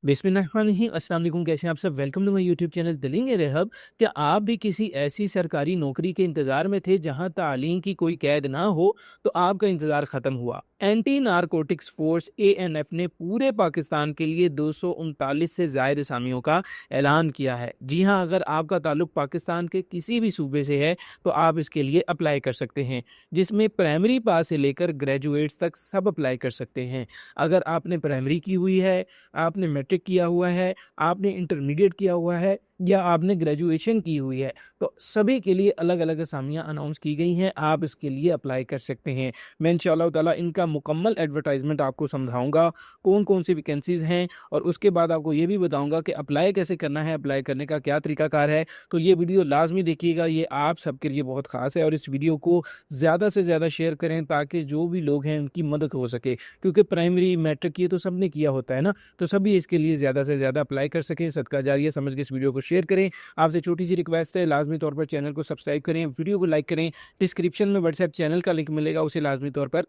बिस्मिल्लाहिर्रहमानिर्रहीम। अस्सलाम वालेकुम। कैसे हैं आप सब? Welcome to my YouTube channel दिलेंगे रहब। क्या आप भी किसी ऐसी सरकारी नौकरी के इंतज़ार में थे जहां तालीम की कोई कैद ना हो? तो आपका इंतज़ार ख़त्म हुआ। एंटी नारकोटिक्स फोर्स एएनएफ ने पूरे पाकिस्तान के लिए 239 से ज़ायद असामियों का ऐलान किया है। जी हाँ, अगर आपका ताल्लुक पाकिस्तान के किसी भी सूबे से है तो आप इसके लिए अप्लाई कर सकते हैं, जिसमें प्राइमरी पास से लेकर ग्रेजुएट्स तक सब अप्लाई कर सकते हैं। अगर आपने प्राइमरी की हुई है, आपने मैट्रिक किया हुआ है, आपने इंटरमीडिएट किया हुआ है या आपने ग्रेजुएशन की हुई है, तो सभी के लिए अलग-अलग असामियाँ अनाउंस की गई हैं। आप इसके लिए अप्लाई कर सकते हैं। मैं इंशाअल्लाह ताला इनका मुकम्मल एडवर्टाइज़मेंट आपको समझाऊँगा, कौन-कौन सी वैकेंसीज़ हैं, और उसके बाद आपको ये भी बताऊँगा कि अप्लाई कैसे करना है, अप्लाई करने का क्या तरीकाकार है। तो ये वीडियो लाज़मी देखिएगा, ये आप सबके लिए बहुत ख़ास है, और इस वीडियो को ज़्यादा से ज़्यादा शेयर करें ताकि जो भी लोग हैं उनकी मदद हो सके। क्योंकि प्राइमरी, मैट्रिक ये तो सबने किया होता है ना, तो सभी इसके लिए ज़्यादा से ज़्यादा अप्लाई कर सकें। सदका जारिया समझ के इस वीडियो को शेयर करें। आपसे छोटी सी रिक्वेस्ट है, लाजमी तौर पर चैनल को सब्सक्राइब करें, वीडियो को लाइक करें। डिस्क्रिप्शन में व्हाट्सएप चैनल का लिंक मिलेगा, उसे लाजमी तौर पर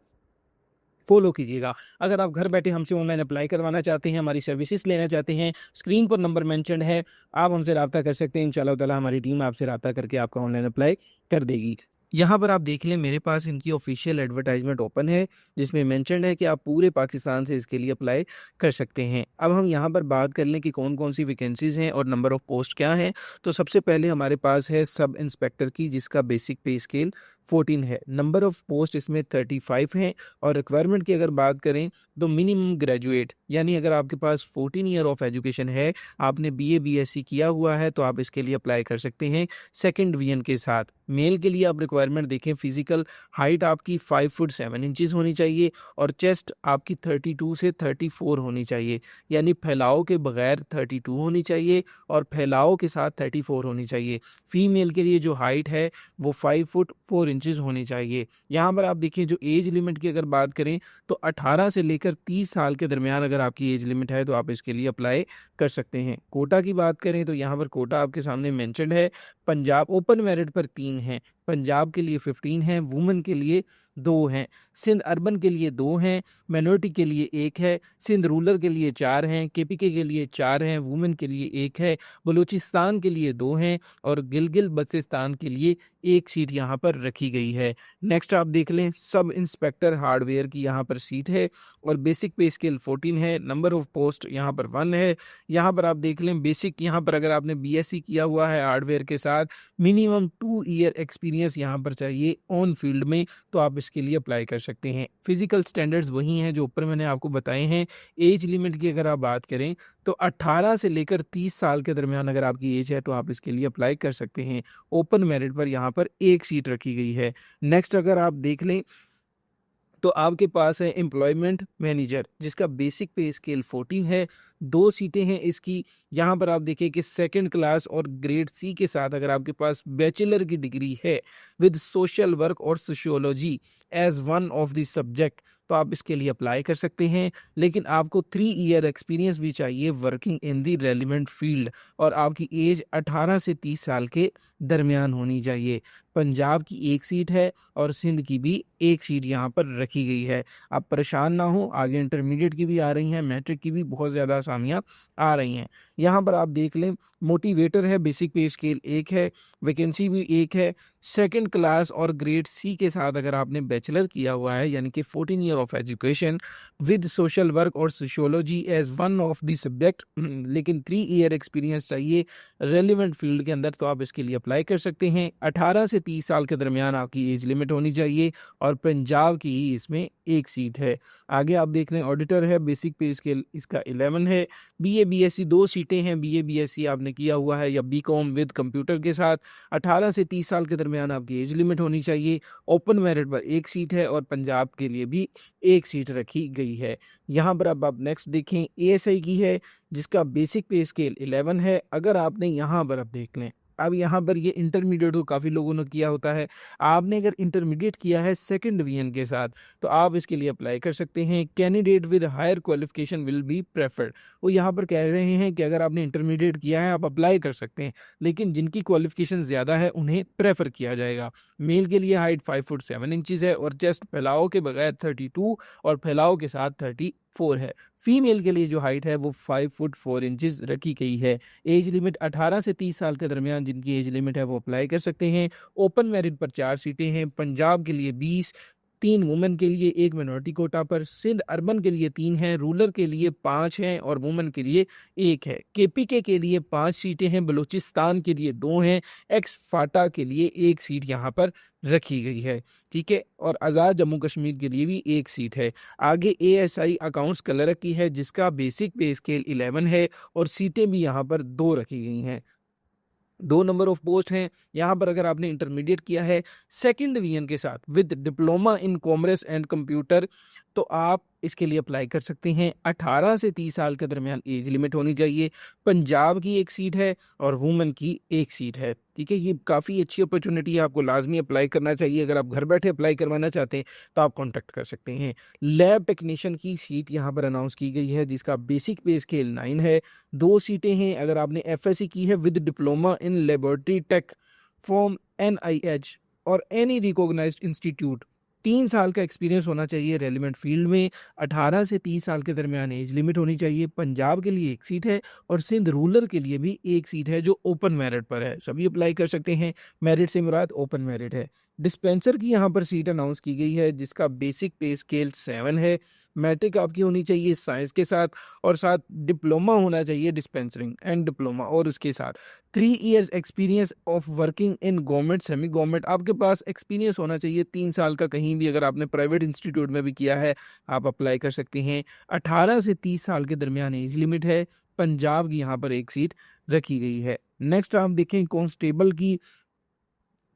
फॉलो कीजिएगा। अगर आप घर बैठे हमसे ऑनलाइन अप्लाई करवाना चाहते हैं, हमारी सर्विसेज लेना चाहते हैं, स्क्रीन पर नंबर मेंशन है, आप हमसे रब्ता कर सकते हैं। इंशाअल्लाह ताला हमारी टीम आपसे रब्ता करके आपका ऑनलाइन अप्लाई कर देगी। यहाँ पर आप देख लें, मेरे पास इनकी ऑफिशियल एडवर्टाइजमेंट ओपन है, जिसमें मेंशन्ड है कि आप पूरे पाकिस्तान से इसके लिए अप्लाई कर सकते हैं। अब हम यहाँ पर बात कर लें कि कौन-कौन सी वैकेंसीज़ हैं और नंबर ऑफ़ पोस्ट क्या हैं। तो सबसे पहले हमारे पास है सब इंस्पेक्टर की, जिसका बेसिक पे स्केल 14 है। नंबर ऑफ़ पोस्ट इसमें 35 हैं, और रिक्वायरमेंट की अगर बात करें तो मिनिमम ग्रेजुएट, यानी अगर आपके पास 14 ईयर ऑफ एजुकेशन है, आपने बीए बीएससी किया हुआ है, तो आप इसके लिए अप्लाई कर सकते हैं सेकंड डिवीजन के साथ। मेल के लिए आप रिक्वायरमेंट देखें, फिजिकल हाइट आपकी 5 फुट 7 इंचेस होनी चाहिए, और चेस्ट आपकी 32 से 34 होनी चाहिए, यानी फैलाव के बगैर 32 होनी चाहिए और फैलाव के साथ 34 होनी चाहिए। फीमेल के लिए जो हाइट है वो 5 फुट 4 इंचेस होनी चाहिए। यहाँ पर आप देखिए, जो एज लिमिट की अगर बात करें तो 18 से लेकर 30 साल के दरमियान अगर आपकी एज लिमिट है तो आप इसके लिए अप्लाई कर सकते हैं। कोटा की बात करें तो यहाँ पर कोटा आपके सामने मेंशन्ड है। पंजाब ओपन मेरिट पर 3 हैं, पंजाब के लिए 15 हैं, वुमेन के लिए 2 हैं, सिंध अर्बन के लिए 2 हैं, माइनॉरिटी के लिए 1 है, सिंध रूरल के लिए 4 हैं, केपीके के लिए 4 हैं, वुमेन के लिए 1 है, बलूचिस्तान के लिए 2 हैं, और गिलगित बल्तिस्तान के लिए 1 सीट यहाँ पर रखी गई है। नेक्स्ट आप देख लें, सब इंस्पेक्टर हार्डवेयर की यहाँ पर सीट है, और बेसिक पे स्केल 14 है। नंबर ऑफ पोस्ट यहाँ पर 1 है। यहाँ पर आप देख लें, बेसिक यहाँ पर अगर आपने बीएससी किया हुआ है हार्डवेयर के साथ, मिनिमम 2 ईयर एक्सपीरियंस यहाँ पर चाहिए ऑन फील्ड में, तो आप इसके लिए अप्लाई कर सकते हैं। फिजिकल स्टैंडर्ड्स वही हैं जो ऊपर मैंने आपको बताए हैं। एज लिमिट की अगर आप बात करें तो 18 से लेकर 30 साल के दरमियान अगर आपकी एज है तो आप इसके लिए अप्लाई कर सकते हैं। ओपन मेरिट पर यहाँ पर 1 सीट रखी गई है। नेक्स्ट अगर आप देख लें तो आपके पास है एम्प्लॉयमेंट मैनेजर, जिसका बेसिक पे स्केल 14 है। 2 सीटें हैं इसकी। यहाँ पर आप देखिए कि सेकंड क्लास और ग्रेड सी के साथ अगर आपके पास बैचलर की डिग्री है विद सोशल वर्क और sociology as one of the subject, तो आप इसके लिए अप्लाई कर सकते हैं। लेकिन आपको 3 ईयर एक्सपीरियंस भी चाहिए working in the relevant field, और आपकी एज 18 से 30 साल के दरमियान होनी चाहिए। पंजाब की 1 सीट है, और सिंध की भी 1 सीट यहाँ पर रखी गई है। आप परेशान ना हो, आगे इंटरमीडिएट की भी आ रही हैं, मैट्रिक की भी बहुत ज़्यादा आसामियाँ आ रही हैं। यहाँ पर आप देख लें, मोटिवेटर है, बेसिक पे स्केल 1 है, वैकेंसी भी 1 है। सेकंड क्लास और ग्रेड सी के साथ अगर आपने बैचलर किया हुआ है, यानी कि 14 year of education with social work और sociology as one of the subject, लेकिन 3 ईयर एक्सपीरियंस चाहिए रेलिवेंट फील्ड के अंदर, तो आप इसके लिए अप्लाई कर सकते हैं। 18 से 30 साल के दरमियान आपकी एज लिमिट होनी चाहिए, और पंजाब की ही इसमें 1 सीट है। आगे आप देख लें, ऑडिटर है, बेसिक पे स्केल इसका 11 है। बीए बीएससी 2 सीटें हैं, बीए बीएससी आपने किया हुआ है या बीकॉम विद कंप्यूटर के साथ। 18 से 30 साल के दरमियान आपकी एज लिमिट होनी चाहिए। ओपन मेरिट पर 1 सीट है, और पंजाब के लिए भी 1 सीट रखी गई है। यहाँ पर अब आप नेक्स्ट देखें, एएसआई की है, जिसका बेसिक पे स्केल 11 है। अगर आपने यहाँ पर अब देख लें, अब यहाँ पर ये इंटरमीडिएट को काफ़ी लोगों ने किया होता है, आपने अगर इंटरमीडिएट किया है सेकंड डिवीजन के साथ, तो आप इसके लिए अप्लाई कर सकते हैं। Candidate with higher qualification will be preferred. वो यहाँ पर कह रहे हैं कि अगर आपने इंटरमीडिएट किया है आप अप्लाई कर सकते हैं, लेकिन जिनकी क्वालिफिकेशन ज़्यादा है उन्हें प्रेफर किया जाएगा। मेल के लिए हाइट 5 फुट 7 इंचज़ है, और चेस्ट फैलाव के बगैर 32 और फैलाव के साथ 4 है। फीमेल के लिए जो हाइट है वो 5 फुट 4 इंचेस रखी गई है। एज लिमिट 18 से 30 साल के दरमियान जिनकी एज लिमिट है वो अप्लाई कर सकते हैं। ओपन मेरिट पर 4 सीटें हैं। पंजाब के लिए 20, 3 वुमेन के लिए, 1 मिनॉरिटी कोटा पर। सिंध अर्बन के लिए 3 हैं, रूरल के लिए 5 हैं और वुमेन के लिए 1 है। केपीके के लिए 5 सीटें हैं, बलूचिस्तान के लिए 2 हैं, एक्स फाटा के लिए 1 सीट यहाँ पर रखी गई है। ठीक है, और आज़ाद जम्मू कश्मीर के लिए भी 1 सीट है। आगे एएसआई अकाउंट्स क्लर्क की है जिसका बेसिक पे स्केल 11 है और सीटें भी यहाँ पर 2 रखी गई हैं। 2 नंबर ऑफ पोस्ट हैं यहाँ पर। अगर आपने इंटरमीडिएट किया है सेकंड डिवीजन के साथ with diploma in commerce and computer तो आप इसके लिए अप्लाई कर सकते हैं। 18 से 30 साल के दरमियान एज लिमिट होनी चाहिए। पंजाब की 1 सीट है और वुमेन की 1 सीट है। ठीक है, ये काफ़ी अच्छी अपॉर्चुनिटी है, आपको लाजमी अप्लाई करना चाहिए। अगर आप घर बैठे अप्लाई करवाना चाहते हैं तो आप कॉन्टैक्ट कर सकते हैं। लैब टेक्नीशियन की सीट यहाँ पर अनाउंस की गई है जिसका बेसिक पे स्केल 9 है। 2 सीटें हैं। अगर आपने एफएससी की है with diploma in laboratory tech from NIH और एनी रिकॉग्नाइज्ड इंस्टीट्यूट, 3 साल का एक्सपीरियंस होना चाहिए रेलिवेंट फील्ड में। 18 से 30 साल के दरमियान एज लिमिट होनी चाहिए। पंजाब के लिए 1 सीट है और सिंध रूरल के लिए भी 1 सीट है जो ओपन मेरिट पर है। सभी अप्लाई कर सकते हैं। मेरिट से मुराद ओपन मेरिट है। डिस्पेंसर की यहाँ पर सीट अनाउंस की गई है जिसका बेसिक पे स्केल 7 है। मैट्रिक आपकी होनी चाहिए साइंस के साथ और साथ डिप्लोमा होना चाहिए डिस्पेंसरिंग एंड डिप्लोमा, और उसके साथ 3 years experience of working in government semi government. आपके पास एक्सपीरियंस होना चाहिए 3 साल का कहीं भी, अगर आपने प्राइवेट इंस्टीट्यूट में भी किया है आप अप्लाई कर सकते हैं। 18 से 30 साल के दरमियान एज लिमिट है। पंजाब की यहाँ पर 1 सीट रखी गई है। नेक्स्ट आप देखें कांस्टेबल की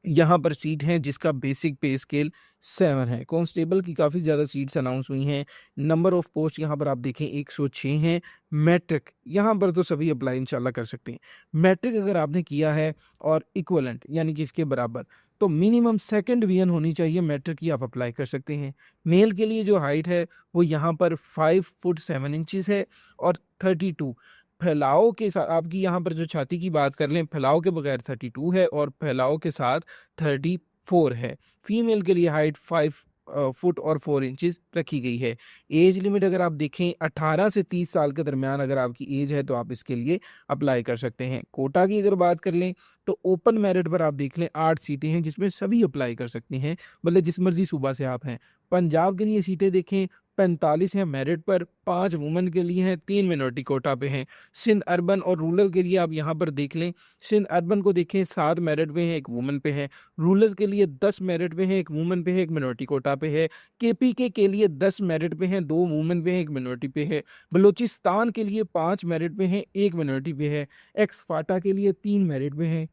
यहाँ पर सीट है जिसका बेसिक पे स्केल 7 है। कांस्टेबल की काफ़ी ज़्यादा सीट्स अनाउंस हुई हैं। नंबर ऑफ पोस्ट यहाँ पर आप देखें 106 हैं। मैट्रिक यहाँ पर तो सभी अप्लाई इंशाल्लाह कर सकते हैं। मैट्रिक अगर आपने किया है और इक्वलेंट यानी कि इसके बराबर तो मिनिमम सेकंड डिवीजन होनी चाहिए मैट्रिक की, आप अप्लाई कर सकते हैं। मेल के लिए जो हाइट है वो यहाँ पर 5 फुट 7 इंचज़ है और 32 फैलाव के साथ, आपकी यहाँ पर जो छाती की बात कर लें फैलाव के बगैर 32 है और फैलाव के साथ 34 है। फीमेल के लिए हाइट 5 फुट और 4 इंचेस रखी गई है। एज लिमिट अगर आप देखें 18 से 30 साल के दरमियान अगर आपकी एज है तो आप इसके लिए अप्लाई कर सकते हैं। कोटा की अगर बात कर लें तो ओपन मेरिट पर आप देख लें 8 सीटें हैं जिसमें सभी अप्लाई कर सकते हैं, मतलब जिस मर्जी सूबा से आप हैं। पंजाब के लिए सीटें देखें 45 हैं मेरिट पर, 5 वुमेन के लिए हैं, 3 मिनॉरिटी कोटा पे हैं। सिंध अर्बन और रूरल के लिए आप यहाँ पर देख लें, सिंध अर्बन को देखें 7 मेरिट पे हैं, 1 वुमेन पे है। रूरल के लिए 10 मेरिट पे हैं, 1 वुमेन पे है, 1 मिनॉरिटी कोटा पे है। केपीके के लिए 10 मेरिट पे हैं, 2 वुमेन पे हैं, 1 मिनॉरिटी पे है। बलूचिस्तान के लिए 5 मेरिट पे हैं, 1 मिनॉरिटी पे है। एक्स फाटा के लिए 3 मेरिट पे हैं।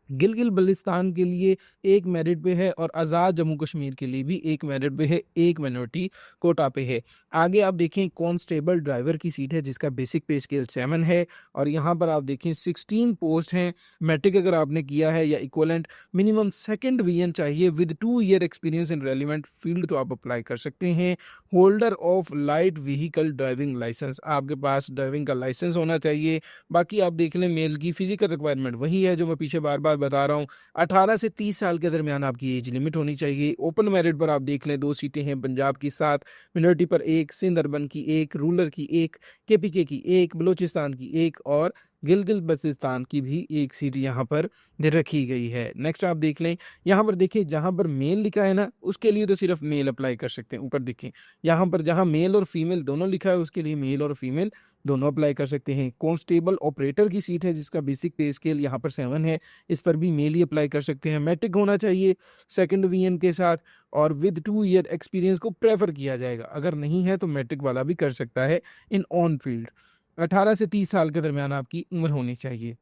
गिलगित बल्तिस्तान के लिए 1 मेरिट पे है और आज़ाद जम्मू कश्मीर के लिए भी 1 मेरिट पे है, 1 मिनॉरिटी कोटा पे है। आगे आप देखें कांस्टेबल ड्राइवर की सीट है जिसका बेसिक पे स्केल 7 है और यहाँ पर आप देखें 16 पोस्ट हैं। मैट्रिक अगर आपने किया है या इक्वलेंट, मिनिमम सेकंड डिवीजन चाहिए with 2 year experience in relevant field तो आप अप्लाई कर सकते हैं। Holder of light vehicle driving licence, आपके पास ड्राइविंग का लाइसेंस होना चाहिए। बाकी आप देख लें मेल की फिजिकल रिक्वायरमेंट वही है जो मैं पीछे बार बार बता रहा हूँ। 18 से 30 साल के दरमियान आपकी एज लिमिट होनी चाहिए। ओपन मेरिट पर आप देख लें 2 सीटें हैं, पंजाब की 7, मिनॉरिटी पर 1, सिंध अर्बन की 1, रूरल की 1, केपीके की 1, बलूचिस्तान की 1 और गिलगित बल्तिस्तान की भी 1 सीट यहाँ पर रखी गई है। नेक्स्ट आप देख लें, यहाँ पर देखिए जहाँ पर मेल लिखा है ना उसके लिए तो सिर्फ मेल अप्लाई कर सकते हैं। ऊपर देखें यहाँ पर जहाँ मेल और फीमेल दोनों लिखा है उसके लिए मेल और फीमेल दोनों अप्लाई कर सकते हैं। कांस्टेबल ऑपरेटर की सीट है जिसका बेसिक पे स्केल यहाँ पर 7 है, इस पर भी मेल ही अप्लाई कर सकते हैं। मैट्रिक होना चाहिए सेकंड डिवीजन के साथ और विद 2 ईयर एक्सपीरियंस को प्रेफर किया जाएगा। अगर नहीं है तो मैट्रिक वाला भी कर सकता है इन ऑन फील्ड। 18 से 30 साल के दरमियान आपकी उम्र होनी चाहिए।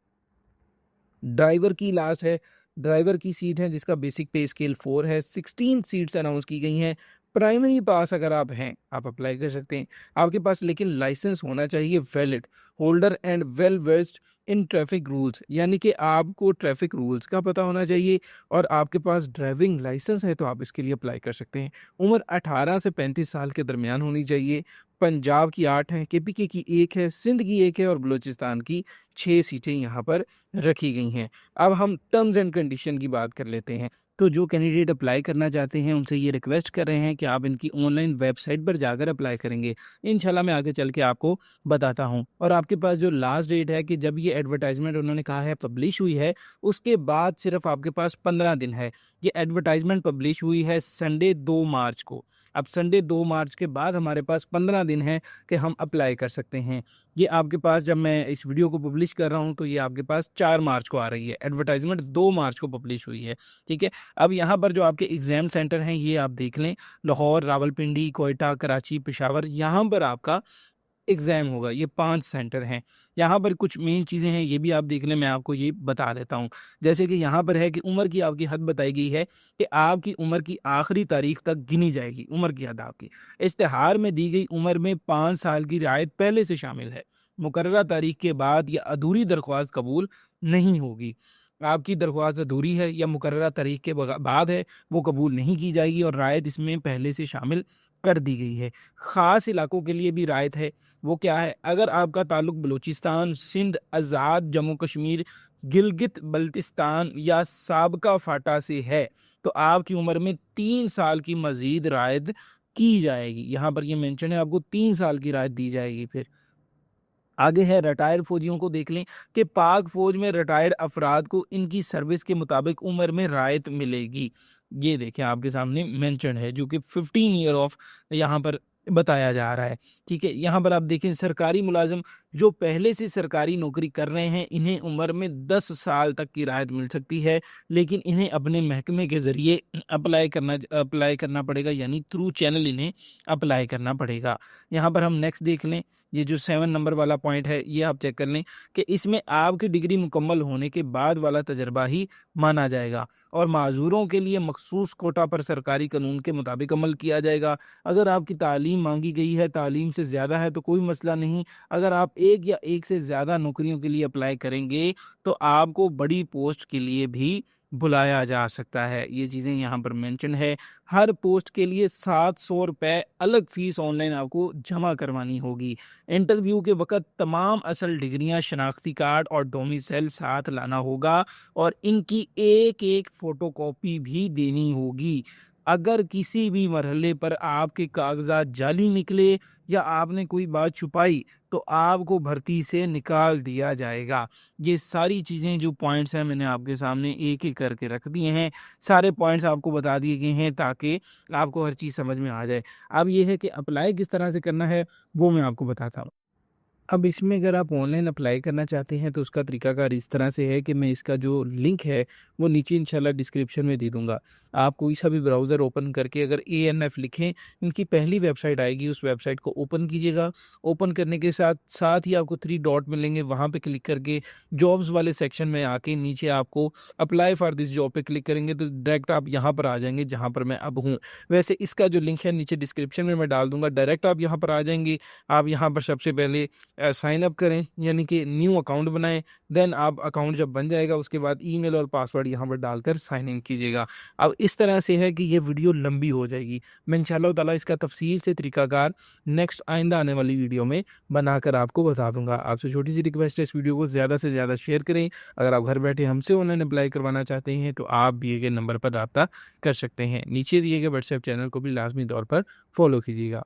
ड्राइवर की लास्ट है, ड्राइवर की सीट है जिसका बेसिक पे स्केल 4 है। 16 सीट्स अनाउंस की गई हैं। प्राइमरी पास अगर आप हैं आप अप्लाई कर सकते हैं। आपके पास लेकिन लाइसेंस होना चाहिए valid, holder and well versed in traffic rules, यानी कि आपको ट्रैफिक रूल्स का पता होना चाहिए और आपके पास ड्राइविंग लाइसेंस है तो आप इसके लिए अप्लाई कर सकते हैं। उम्र 18 से 35 साल के दरमियान होनी चाहिए। पंजाब की 8 है, केपीके की 1 है, सिंध की 1 है और बलूचिस्तान की 6 सीटें यहाँ पर रखी गई हैं। अब हम टर्म्स एंड कंडीशन की बात कर लेते हैं। तो जो कैंडिडेट अप्लाई करना चाहते हैं उनसे ये रिक्वेस्ट कर रहे हैं कि आप इनकी ऑनलाइन वेबसाइट पर जाकर अप्लाई करेंगे। इंशाल्लाह मैं आगे चल के आपको बताता हूँ। और आपके पास जो लास्ट डेट है कि जब ये एडवर्टाइजमेंट उन्होंने कहा है पब्लिश हुई है, उसके बाद सिर्फ आपके पास 15 दिन है। ये एडवर्टाइजमेंट पब्लिश हुई है संडे 2 मार्च को। अब संडे 2 मार्च के बाद हमारे पास 15 दिन है कि हम अप्लाई कर सकते हैं। ये आपके पास, जब मैं इस वीडियो को पब्लिश कर रहा हूँ तो ये आपके पास 4 मार्च को आ रही है। एडवर्टाइजमेंट 2 मार्च को पब्लिश हुई है, ठीक है। अब यहाँ पर जो आपके एग्ज़ाम सेंटर हैं ये आप देख लें, लाहौर, रावलपिंडी, कोयटा, कराची, पेशावर, यहाँ पर आपका एग्ज़ाम होगा। ये 5 सेंटर हैं। यहाँ पर कुछ मेन चीज़ें हैं, ये भी आप देख लें, मैं आपको ये बता देता हूँ। जैसे कि यहाँ पर है कि उम्र की आपकी हद बताई गई है कि आपकी उम्र की आखिरी तारीख तक गिनी जाएगी, उम्र की हद आपकी। इश्तिहार में दी गई उम्र में 5 साल की रियायत पहले से शामिल है। मुकर्ररा तारीख के बाद या अधूरी दरख्वास्त कबूल नहीं होगी। आपकी दरख्वास्त अधूरी है या मुकर्ररा तारीख के बाद है, वो कबूल नहीं की जाएगी और रायत इसमें पहले से शामिल कर दी गई है। ख़ास इलाकों के लिए भी रायत है। वो क्या है? अगर आपका ताल्लुक बलूचिस्तान, सिंध, आज़ाद जम्मू कश्मीर, गिलगित बल्तिस्तान या साबका फाटा से है, तो आपकी उम्र में 3 साल की मज़ीद रायत की जाएगी। यहाँ पर ये मेंशन है, आपको 3 साल की रायत दी जाएगी। फिर आगे है रिटायर्ड फ़ौजियों को देख लें कि पाक फ़ौज में रिटायर्ड अफराद को इनकी सर्विस के मुताबिक उम्र में रायत मिलेगी। ये देखें आपके सामने मेंशन है, जो कि 15 ईयर ऑफ यहाँ पर बताया जा रहा है, ठीक है। यहाँ पर आप देखें सरकारी मुलाजिम जो पहले से सरकारी नौकरी कर रहे हैं, इन्हें उम्र में 10 साल तक की रायत मिल सकती है, लेकिन इन्हें अपने महकमे के ज़रिए अप्लाई करना पड़ेगा, यानी थ्रू चैनल इन्हें अप्लाई करना पड़ेगा। यहाँ पर हम नेक्स्ट देख लें, ये जो 7 नंबर वाला पॉइंट है ये आप चेक कर लें कि इसमें आपकी डिग्री मुकम्मल होने के बाद वाला तजर्बा ही माना जाएगा और माजूरों के लिए मखसूस कोटा पर सरकारी कानून के मुताबिक अमल किया जाएगा। अगर आपकी तालीम मांगी गई है, तालीम से ज़्यादा है तो कोई मसला नहीं। अगर आप एक या एक से ज़्यादा नौकरियों के लिए अप्लाई करेंगे तो आपको बड़ी पोस्ट के लिए भी बुलाया जा सकता है। ये चीज़ें यहाँ पर मेंशन है। हर पोस्ट के लिए 700 रुपये अलग फ़ीस ऑनलाइन आपको जमा करवानी होगी। इंटरव्यू के वक़्त तमाम असल डिग्रियां, शनाख्ती कार्ड और डोमिसाइल साथ लाना होगा और इनकी एक-एक फ़ोटोकॉपी भी देनी होगी। अगर किसी भी मरहले पर आपके कागज़ात जाली निकले या आपने कोई बात छुपाई तो आपको भर्ती से निकाल दिया जाएगा। ये सारी चीज़ें जो पॉइंट्स हैं मैंने आपके सामने एक-एक करके रख दिए हैं। सारे पॉइंट्स आपको बता दिए गए हैं ताकि आपको हर चीज़ समझ में आ जाए। अब ये है कि अप्लाई किस तरह से करना है वो मैं आपको बताता हूँ। अब इसमें अगर आप ऑनलाइन अप्लाई करना चाहते हैं तो उसका तरीकाकार इस तरह से है कि मैं इसका जो लिंक है वो नीचे इंशाल्लाह डिस्क्रिप्शन में दे दूंगा। आप कोई सा भी ब्राउज़र ओपन करके अगर ANF लिखें, इनकी पहली वेबसाइट आएगी, उस वेबसाइट को ओपन कीजिएगा। ओपन करने के साथ साथ ही आपको 3 डॉट मिलेंगे, वहाँ पे क्लिक करके जॉब्स वाले सेक्शन में आके नीचे आपको अप्लाई फॉर दिस जॉब पे क्लिक करेंगे तो डायरेक्ट आप यहाँ पर आ जाएंगे जहाँ पर मैं अब हूँ। वैसे इसका जो लिंक है नीचे डिस्क्रिप्शन में मैं डाल दूंगा, डायरेक्ट आप यहाँ पर आ जाएंगे। आप यहाँ पर सबसे पहले साइन अप करें, यानी कि न्यू अकाउंट बनाएं। देन आप अकाउंट जब बन जाएगा उसके बाद ईमेल और पासवर्ड यहाँ पर डालकर साइन इन कीजिएगा। अब इस तरह से है कि ये वीडियो लंबी हो जाएगी, मैं इंशाल्लाह ताला इसका तफसील से तरीकाकार नेक्स्ट आइंदा आने वाली वीडियो में बनाकर आपको बता दूंगा। आपसे छोटी सी रिक्वेस्ट है, इस वीडियो को ज़्यादा से ज़्यादा शेयर करें। अगर आप घर बैठे हमसे ऑनलाइन अप्लाई करवाना चाहते हैं तो आप दिए गए नंबर पर रब्ता कर सकते हैं। नीचे दिए गए व्हाट्सएप चैनल को भी लाजमी तौर पर फॉलो कीजिएगा।